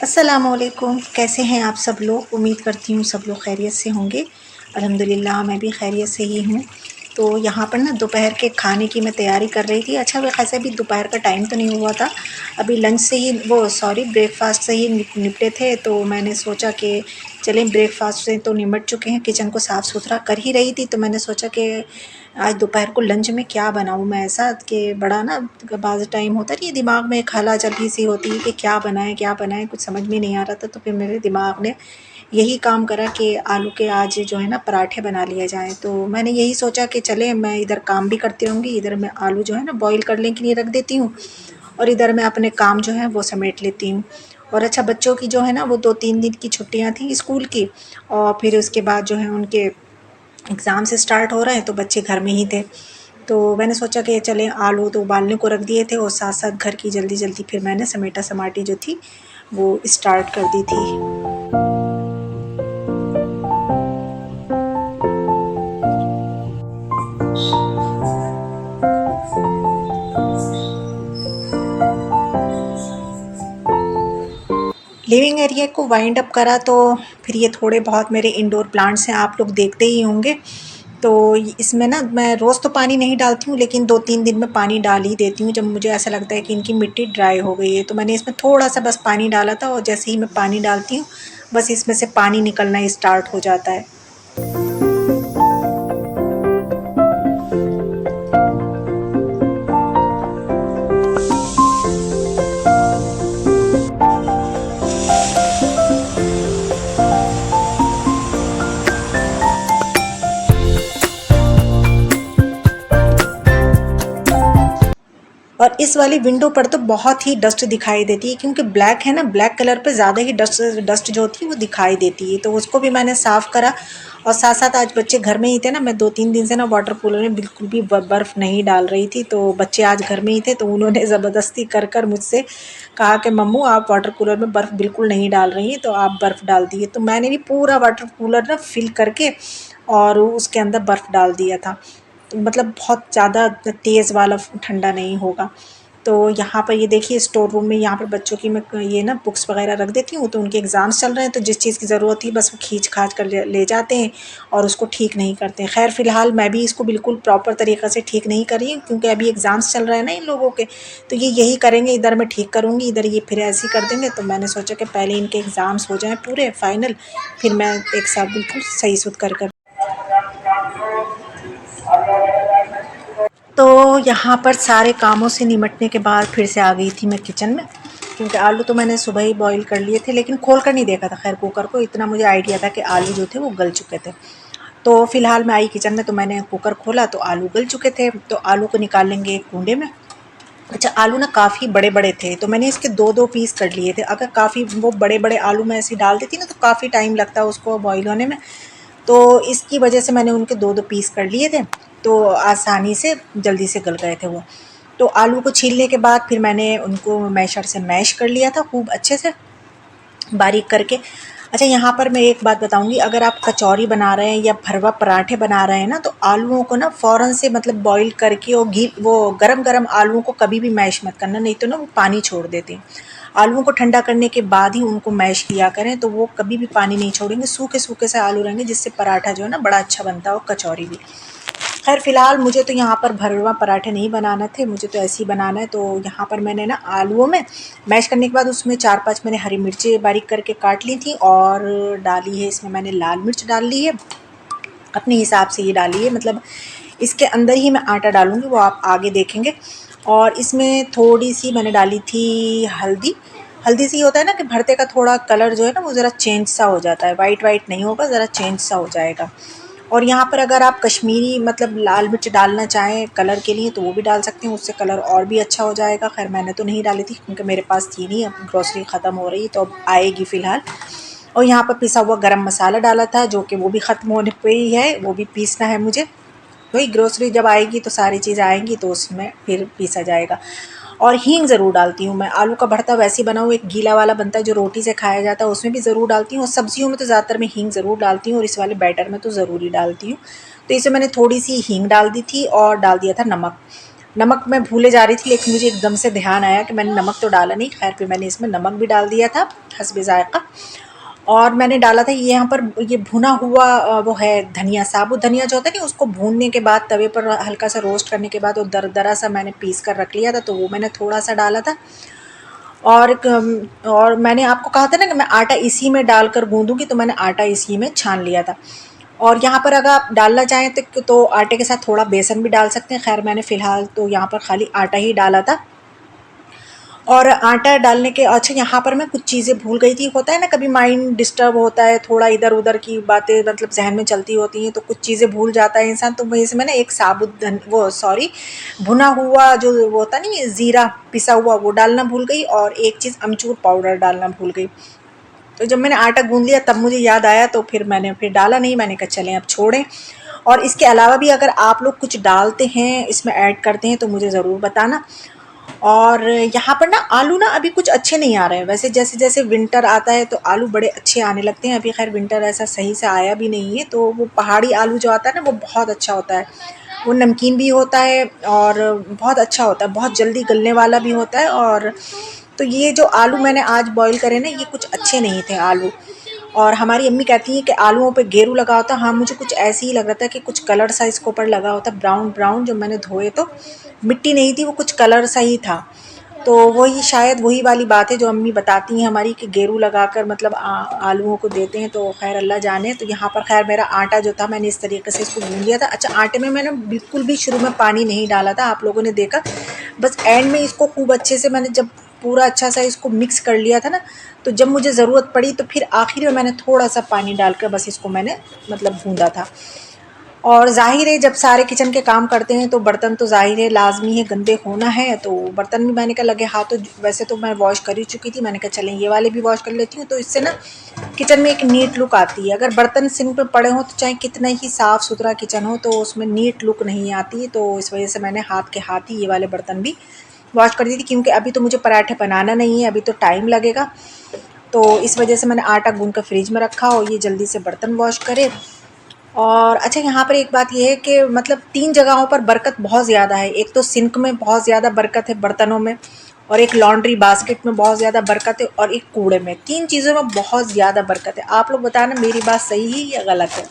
अस्सलामुअलैकुम, कैसे हैं आप सब लोग। उम्मीद करती हूँ सब लोग खैरियत से होंगे। अल्हम्दुलिल्लाह मैं भी खैरियत से ही हूँ। तो यहाँ पर ना दोपहर के खाने की मैं तैयारी कर रही थी। अच्छा वैसे अभी दोपहर का टाइम तो नहीं हुआ था, अभी लंच से ही ब्रेकफास्ट से ही निपटे थे। तो मैंने सोचा कि चलें, ब्रेकफास्ट से तो निमट चुके हैं, किचन को साफ़ सुथरा कर ही रही थी। तो मैंने सोचा कि आज दोपहर को लंच में क्या बनाऊँ मैं, ऐसा कि बड़ा ना बाज़ टाइम होता नहीं है दिमाग में एक हला चली सी होती है कि क्या बनाएं, कुछ समझ में नहीं आ रहा था। तो फिर मेरे दिमाग ने यही काम करा कि आलू के आज जो है ना पराठे बना लिए जाएं। तो मैंने यही सोचा कि चले, मैं इधर काम भी करती रहूँगी, इधर मैं आलू जो है ना बॉईल करने के लिए रख देती हूँ और इधर मैं अपने काम जो है वो समेट लेती हूँ। और अच्छा बच्चों की जो है ना वो 2-3 दिन की छुट्टियाँ थी स्कूल की, और फिर उसके बाद जो है उनके एग्ज़ाम से स्टार्ट हो रहे हैं, तो बच्चे घर में ही थे। तो मैंने सोचा कि चलें, आलू तो उबालने को रख दिए थे और साथ साथ घर की जल्दी जल्दी फिर मैंने समेटा समाटी जो थी वो स्टार्ट कर दी थी। लिविंग एरिया को वाइंड अप करा, तो फिर ये थोड़े बहुत मेरे इंडोर प्लांट्स हैं, आप लोग देखते ही होंगे। तो इसमें ना मैं रोज़ तो पानी नहीं डालती हूँ, लेकिन 2-3 दिन में पानी डाल ही देती हूँ जब मुझे ऐसा लगता है कि इनकी मिट्टी ड्राई हो गई है। तो मैंने इसमें थोड़ा सा बस पानी डाला था और जैसे ही मैं पानी डालती हूँ बस इसमें से पानी निकलना स्टार्ट हो जाता है। और इस वाली विंडो पर तो बहुत ही डस्ट दिखाई देती है, क्योंकि ब्लैक है ना, ब्लैक कलर पे ज़्यादा ही डस्ट डस्ट जो होती है वो दिखाई देती है। तो उसको भी मैंने साफ़ करा। और साथ साथ आज बच्चे घर में ही थे ना, मैं 2-3 दिन से ना वाटर कूलर में बिल्कुल भी बर्फ़ नहीं डाल रही थी। तो बच्चे आज घर में ही थे, तो उन्होंने ज़बरदस्ती कर कर मुझसे कहा कि मम्मू आप वाटर कूलर में बर्फ़ बिल्कुल नहीं डाल रही हैं, तो आप बर्फ़ डाल दिए। तो मैंने भी पूरा वाटर कूलर ना फिल करके और उसके अंदर बर्फ़ डाल दिया था। तो मतलब बहुत ज़्यादा तेज़ वाला ठंडा नहीं होगा। तो यहाँ पर ये देखिए स्टोर रूम में यहाँ पर बच्चों की मैं ये ना बुक्स वगैरह रख देती हूँ। तो उनके एग्ज़ाम्स चल रहे हैं, तो जिस चीज़ की ज़रूरत थी बस वो खींच खाच कर ले जाते हैं और उसको ठीक नहीं करते हैं। खैर फ़िलहाल मैं भी इसको बिल्कुल प्रॉपर तरीक़े से ठीक नहीं कर रही हूँ, क्योंकि अभी एग्ज़ाम्स चल रहे हैं ना इन लोगों के। तो ये यही करेंगे, इधर मैं ठीक करूँगी, इधर ये फिर ऐसे ही कर देंगे। तो मैंने सोचा कि पहले इनके एग्ज़ाम्स हो जाएँ पूरे फाइनल, फिर मैं एक साथ बिल्कुल सही सुध कर तो यहाँ पर सारे कामों से निमटने के बाद फिर से आ गई थी मैं किचन में, क्योंकि आलू तो मैंने सुबह ही बॉईल कर लिए थे, लेकिन खोल कर नहीं देखा था खैर कुकर को। इतना मुझे आइडिया था कि आलू जो थे वो गल चुके थे। तो फ़िलहाल मैं आई किचन में, तो मैंने कुकर खोला तो आलू गल चुके थे। तो आलू को निकाल लेंगे एक कूंडे में। अच्छा आलू ना काफ़ी बड़े बड़े थे, तो मैंने इसके 2-2 पीस कर लिए थे। अगर काफ़ी वो बड़े बड़े आलू मैं ऐसे डाल देती ना, तो काफ़ी टाइम लगता है उसको बॉईल होने में। तो इसकी वजह से मैंने उनके 2-2 पीस कर लिए थे, तो आसानी से जल्दी से गल गए थे वो। तो आलू को छीलने के बाद फिर मैंने उनको मैशर से मैश कर लिया था खूब अच्छे से बारीक करके। अच्छा यहाँ पर मैं एक बात बताऊँगी, अगर आप कचौरी बना रहे हैं या भरवा पराठे बना रहे हैं ना, तो आलूओं को ना फ़ौरन से मतलब बॉईल करके और वो गरम-गरम आलूओं को कभी भी मैश मत करना, नहीं तो ना वो पानी छोड़ देते हैं। आलूओं को ठंडा करने के बाद ही उनको मैश किया करें, तो वो कभी भी पानी नहीं छोड़ेंगे, सूखे-सूखे से आलू रहेंगे, जिससे पराठा जो है ना बड़ा अच्छा बनता है और कचौरी भी। खैर फ़िलहाल मुझे तो यहाँ पर भरवा पराठे नहीं बनाना थे, मुझे तो ऐसे ही बनाना है। तो यहाँ पर मैंने ना आलूओं में मैश करने के बाद उसमें 4-5 मैंने हरी मिर्ची बारीक करके काट ली थी और डाली है इसमें मैंने लाल मिर्च डाल ली है, अपने हिसाब से ये डाली है। मतलब इसके अंदर ही मैं आटा डालूँगी, वो आप आगे देखेंगे। और इसमें थोड़ी-सी मैंने डाली थी हल्दी। हल्दी से ये होता है ना कि भरते का थोड़ा कलर जो है ना वो ज़रा चेंज सा हो जाता है, वाइट नहीं होगा, ज़रा चेंज सा हो जाएगा। और यहाँ पर अगर आप कश्मीरी मतलब लाल मिर्च डालना चाहें कलर के लिए तो वो भी डाल सकते हैं, उससे कलर और भी अच्छा हो जाएगा। खैर मैंने तो नहीं डाली थी क्योंकि मेरे पास थी नहीं, अब ग्रॉसरी ख़त्म हो रही तो अब आएगी फ़िलहाल। और यहाँ पर पिसा हुआ गरम मसाला डाला था जो कि वो भी ख़त्म होने पे ही है, वो भी पीसना है मुझे। वही ग्रोसरी जब आएगी तो सारी चीज़ आएंगी तो उसमें फिर पीसा जाएगा। और हींग ज़रूर डालती हूँ मैं। आलू का भरता वैसे ही बनाऊँ, एक गीला वाला बनता है जो रोटी से खाया जाता है, उसमें भी ज़रूर डालती हूँ। और सब्जियों में तो ज़्यादातर मैं हींग ज़रूर डालती हूँ और इस वाले बैटर में तो ज़रूर ही डालती हूँ। तो इसे मैंने थोड़ी सी हींग डाल दी थी और डाल दिया था नमक। नमक मैं भूले जा रही थी लेकिन मुझे एकदम से ध्यान आया कि मैंने नमक तो डाला नहीं। खैर फिर मैंने इसमें नमक भी डाल दिया था हस्बे ज़ायक़ा। और मैंने डाला था ये यहाँ पर ये भुना हुआ वो है धनिया, साबुत धनिया जो होता है ना, उसको भूनने के बाद तवे पर हल्का सा रोस्ट करने के बाद वो दरदरा सा मैंने पीस कर रख लिया था, तो वो मैंने थोड़ा सा डाला था। और मैंने आपको कहा था ना कि मैं आटा इसी में डालकर गूंदूंगी, तो मैंने आटा इसी में छान लिया था। और यहाँ पर अगर आप डालना चाहें तो आटे के साथ थोड़ा बेसन भी डाल सकते हैं। खैर मैंने फ़िलहाल तो यहाँ पर खाली आटा ही डाला था। और आटा डालने के अच्छा यहाँ पर मैं कुछ चीज़ें भूल गई थी। होता है ना कभी माइंड डिस्टर्ब होता है, थोड़ा इधर-उधर की बातें मतलब ज़हन में चलती होती हैं तो कुछ चीज़ें भूल जाता है इंसान। तो मैं इसमें ना एक साबुत धन वो सॉरी भुना हुआ जो वो होता नहीं है ज़ीरा पिसा हुआ, वो डालना भूल गई और एक चीज़ अमचूर पाउडर डालना भूल गई। तो जब मैंने आटा गूँध लिया तब मुझे याद आया, तो फिर मैंने फिर डाला नहीं, मैंने कहा चलें अब छोड़ें। और इसके अलावा भी अगर आप लोग कुछ डालते हैं, इसमें ऐड करते हैं तो मुझे ज़रूर बताना। और यहाँ पर ना आलू ना अभी कुछ अच्छे नहीं आ रहे हैं। वैसे जैसे-जैसे विंटर आता है तो आलू बड़े अच्छे आने लगते हैं। अभी ख़ैर विंटर ऐसा सही से आया भी नहीं है, तो वो पहाड़ी आलू जो आता है ना वो बहुत अच्छा होता है। वो नमकीन भी होता है और बहुत अच्छा होता है, बहुत जल्दी गलने वाला भी होता है। और तो ये जो आलू मैंने आज बॉयल करे ना, ये कुछ अच्छे नहीं थे आलू। और हमारी अम्मी कहती हैं कि आलूओं पे गेरू लगा होता। हाँ, मुझे कुछ ऐसे ही लग रहा था कि कुछ कलर सा इसके ऊपर लगा होता, ब्राउन जब मैंने धोए तो मिट्टी नहीं थी, वो कुछ कलर सा ही था। तो वही शायद वही वाली बात है जो अम्मी बताती हैं हमारी कि गेरू लगाकर मतलब आलूओं को देते हैं, तो खैर अल्लाह जाने। तो यहाँ पर खैर मेरा आटा जो था मैंने इस तरीके से इसको गूँध लिया था। अच्छा, आटे में मैंने बिल्कुल भी शुरू में पानी नहीं डाला था, आप लोगों ने देखा। बस एंड में इसको खूब अच्छे से मैंने जब पूरा अच्छा सा इसको मिक्स कर लिया था ना, तो जब मुझे ज़रूरत पड़ी तो फिर आखिर में मैंने थोड़ा सा पानी डालकर बस इसको मैंने मतलब गूँधा था। और ज़ाहिर है जब सारे किचन के काम करते हैं तो बर्तन तो ज़ाहिर है लाज़मी है गंदे होना है, तो बर्तन भी मैंने कहा लगे हाथ तो वैसे तो मैं वॉश कर ही चुकी थी। मैंने कहा चलें ये वाले भी वॉश कर लेती हूँ, तो इससे ना किचन में एक नीट लुक आती है। अगर बर्तन सिंक पे पड़े हों तो चाहे कितना ही साफ़ सुथरा किचन हो तो उसमें नीट लुक नहीं आती। तो इस वजह से मैंने हाथ के हाथ ही ये वाले बर्तन भी वॉश कर दी थी, क्योंकि अभी तो मुझे पराठे बनाना नहीं है, अभी तो टाइम लगेगा। तो इस वजह से मैंने आटा गूँध कर फ्रिज में रखा और ये जल्दी से बर्तन वॉश करे। और अच्छा, यहाँ पर एक बात ये है कि मतलब 3 जगहों पर बरकत बहुत ज़्यादा है। एक तो सिंक में बहुत ज़्यादा बरकत है बर्तनों में, और एक लॉन्ड्री बास्केट में बहुत ज़्यादा बरकत है, और एक कूड़े में। 3 चीज़ों में बहुत ज़्यादा बरकत है। आप लोग बताना मेरी बात सही है या गलत है?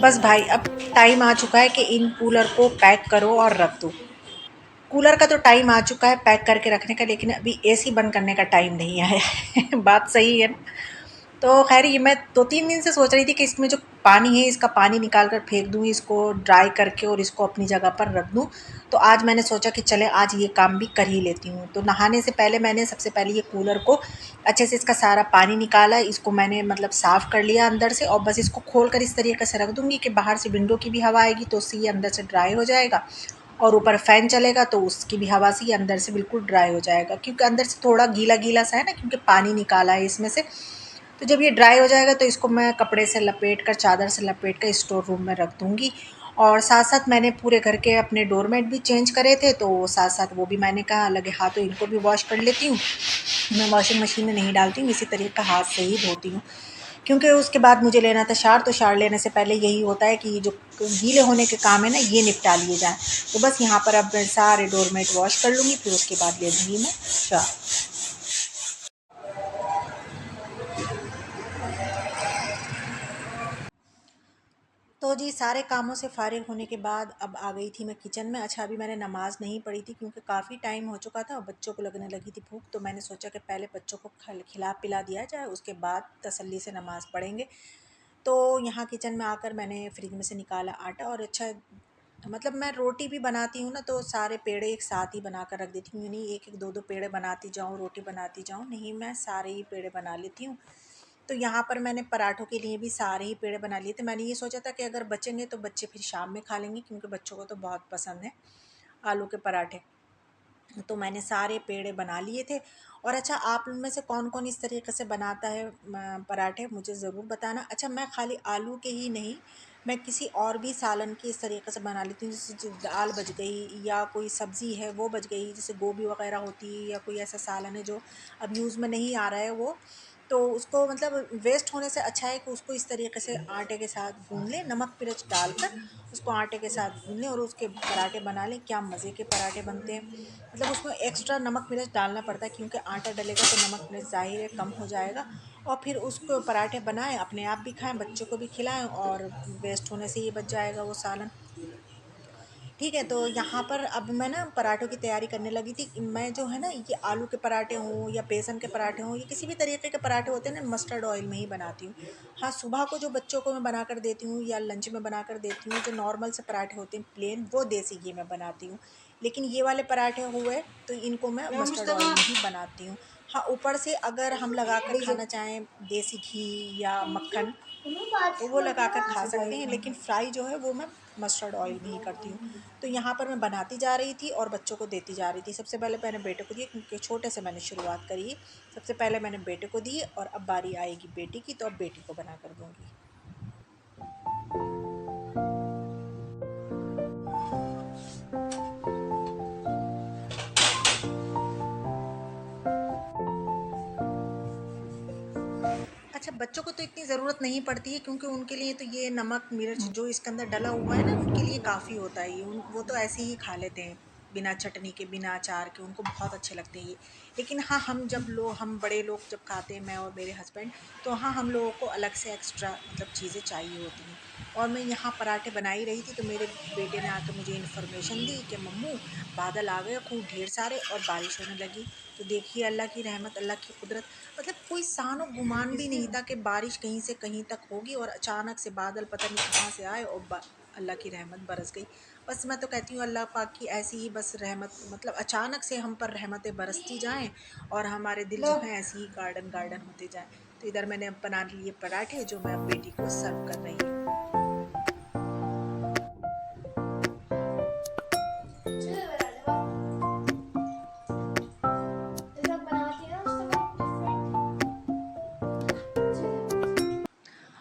बस भाई अब टाइम आ चुका है कि इन कूलर को पैक करो और रख दो। कूलर का तो टाइम आ चुका है पैक करके रखने का, लेकिन अभी एसी बंद करने का टाइम नहीं आया है बात सही है ना? तो खैर ये मैं 2-3 दिन से सोच रही थी कि इसमें जो पानी है इसका पानी निकाल कर फेंक दूँ, इसको ड्राई करके और इसको अपनी जगह पर रख दूँ। तो आज मैंने सोचा कि चले आज ये काम भी कर ही लेती हूँ। तो नहाने से पहले मैंने सबसे पहले ये कूलर को अच्छे से इसका सारा पानी निकाला, इसको मैंने मतलब साफ़ कर लिया अंदर से, और बस इसको खोल कर इस तरीके से रख दूँगी कि बाहर से विंडो की भी हवा आएगी तो उससे ये अंदर से ड्राई हो जाएगा, और ऊपर फ़ैन चलेगा तो उसकी भी हवा से ये अंदर से बिल्कुल ड्राई हो जाएगा, क्योंकि अंदर से थोड़ा गीला-गीला सा है ना, क्योंकि पानी निकाला है इसमें से। तो जब ये ड्राई हो जाएगा तो इसको मैं कपड़े से लपेट कर, चादर से लपेट कर स्टोर रूम में रख दूँगी। और साथ-साथ मैंने पूरे घर के अपने डोरमेट भी चेंज करे थे, तो साथ-साथ वो भी मैंने कहा लगे हाथ तो इनको भी वॉश कर लेती हूँ। मैं वॉशिंग मशीन में नहीं डालती हूँ, इसी तरीके हाथ से ही धोती हूँ। क्योंकि उसके बाद मुझे लेना था शावर, तो शावर लेने से पहले यही होता है कि जो गीले होने के काम है ना, ये निपटा लिए जाएँ। तो बस यहाँ पर अब मैं सारे डोरमेट वॉश कर लूँगी, फिर उसके बाद ले लूँगी मैं शावर। तो जी सारे कामों से फ़ारिग होने के बाद अब आ गई थी मैं किचन में। अच्छा अभी मैंने नमाज़ नहीं पढ़ी थी क्योंकि काफ़ी टाइम हो चुका था और बच्चों को लगने लगी थी भूख, तो मैंने सोचा कि पहले बच्चों को खिला पिला दिया जाए, उसके बाद तसल्ली से नमाज़ पढ़ेंगे। तो यहाँ किचन में आकर मैंने फ्रिज में से निकाला आटा, और अच्छा मतलब मैं रोटी भी बनाती हूँ ना, तो सारे पेड़े एक साथ ही बना कर रख देती हूँ, नहीं एक एक दो दो पेड़े बनाती जाऊँ रोटी बनाती जाऊँ, नहीं मैं सारे ही पेड़े बना लेती हूँ। तो यहाँ पर मैंने पराठों के लिए भी सारे ही पेड़े बना लिए थे। मैंने ये सोचा था कि अगर बचेंगे तो बच्चे फिर शाम में खा लेंगे, क्योंकि बच्चों को तो बहुत पसंद है आलू के पराठे। तो मैंने सारे पेड़े बना लिए थे। और अच्छा आप में से कौन-कौन इस तरीके से बनाता है पराठे, मुझे ज़रूर बताना। अच्छा मैं खाली आलू के ही नहीं, मैं किसी और भी सालन की इस तरीके से बना लेती हूँ, जैसे जो दाल बच गई या कोई सब्ज़ी है वो बच गई, जैसे गोभी वग़ैरह होती है या कोई ऐसा सालन है जो अब यूज़ में नहीं आ रहा है वो, तो उसको मतलब वेस्ट होने से अच्छा है कि उसको इस तरीके से आटे के साथ गूँध लें, नमक मिर्च डालकर उसको आटे के साथ गूँध लें और उसके पराठे बना लें। क्या मज़े के पराठे बनते हैं। मतलब उसमें एक्स्ट्रा नमक मिर्च डालना पड़ता है, क्योंकि आटा डलेगा तो नमक मिर्च ज़ाहिर है कम हो जाएगा। और फिर उसको पराठे बनाएँ, अपने आप भी खाएँ, बच्चों को भी खिलाएँ, और वेस्ट होने से ये बच जाएगा वो सालन। ठीक है, तो यहाँ पर अब मैं ना पराठों की तैयारी करने लगी थी। मैं जो है ना ये आलू के पराठे हों या बेसन के पराठे हों या किसी भी तरीके के पराठे होते हैं ना, मस्टर्ड ऑयल में ही बनाती हूँ। हाँ, सुबह को जो बच्चों को मैं बनाकर देती हूँ या लंच में बनाकर देती हूँ, जो नॉर्मल से पराठे होते हैं प्लेन, वो देसी घी में बनाती हूँ। लेकिन ये वाले पराठे हुए तो इनको मैं मस्टर्ड ऑयल में ही बनाती हूँ। हाँ, ऊपर से अगर हम लगाकर खाना चाहें देसी घी या मक्खन, तो वो लगाकर खा सकते हैं, लेकिन फ्राई जो है वो मैं मस्टर्ड ऑयल में ही करती हूँ। तो यहाँ पर मैं बनाती जा रही थी और बच्चों को देती जा रही थी। सबसे पहले मैंने बेटे को दिए, क्योंकि छोटे से मैंने शुरुआत करी। सबसे पहले मैंने बेटे को दिए और अब बारी आएगी बेटी की, तो अब बेटी को बना कर दूँगी। अच्छा बच्चों को तो इतनी ज़रूरत नहीं पड़ती है, क्योंकि उनके लिए तो ये नमक मिर्च जो इसके अंदर डला हुआ है ना, उनके लिए काफ़ी होता है ये। वो तो ऐसे ही खा लेते हैं बिना चटनी के बिना अचार के, उनको बहुत अच्छे लगते हैं ये। लेकिन हाँ, हम बड़े लोग जब खाते हैं, मैं और मेरे हस्बैंड, तो हाँ हम लोगों को अलग से एक्स्ट्रा मतलब चीज़ें चाहिए होती हैं। और मैं यहाँ पराठे बना ही रही थी, तो मेरे बेटे ने आके मुझे इन्फॉर्मेशन दी कि मम्मू बादल आ गए खूब ढेर सारे और बारिश होने लगी। तो देखिए अल्लाह की रहमत, अल्लाह की कुदरत, मतलब कोई सानो गुमान भी नहीं था कि बारिश कहीं से कहीं तक होगी, और अचानक से बादल पता नहीं कहाँ से आए और अल्लाह की रहमत बरस गई। बस मैं तो कहती हूँ अल्लाह पाक की ऐसी ही बस रहमत, मतलब अचानक से हम पर रहमतें बरसती जाएं और हमारे दिल जो है ऐसे ही गार्डन गार्डन होते जाएं। तो इधर मैंने अब बना लिए पराठे, जो मैं अब बेटी को सर्व कर रही हूँ।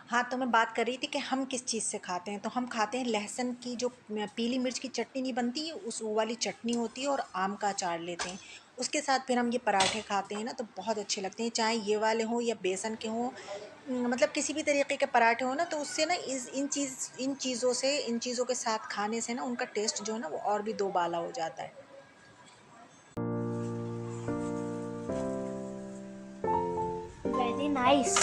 हाँ, तो मैं बात कर रही थी कि हम किस चीज़ से खाते हैं, तो हम खाते हैं लहसुन की जो पीली मिर्च की चटनी नहीं बनती है, उस वो वाली चटनी होती है, और आम का अचार लेते हैं। उसके साथ फिर हम ये पराठे खाते हैं ना, तो बहुत अच्छे लगते हैं, चाहे ये वाले हों या बेसन के हों। मतलब किसी भी तरीके के पराठे हों ना, तो उससे ना इन चीज़ों के साथ खाने से ना उनका टेस्ट जो है ना वो और भी दोबाला हो जाता है। Very nice.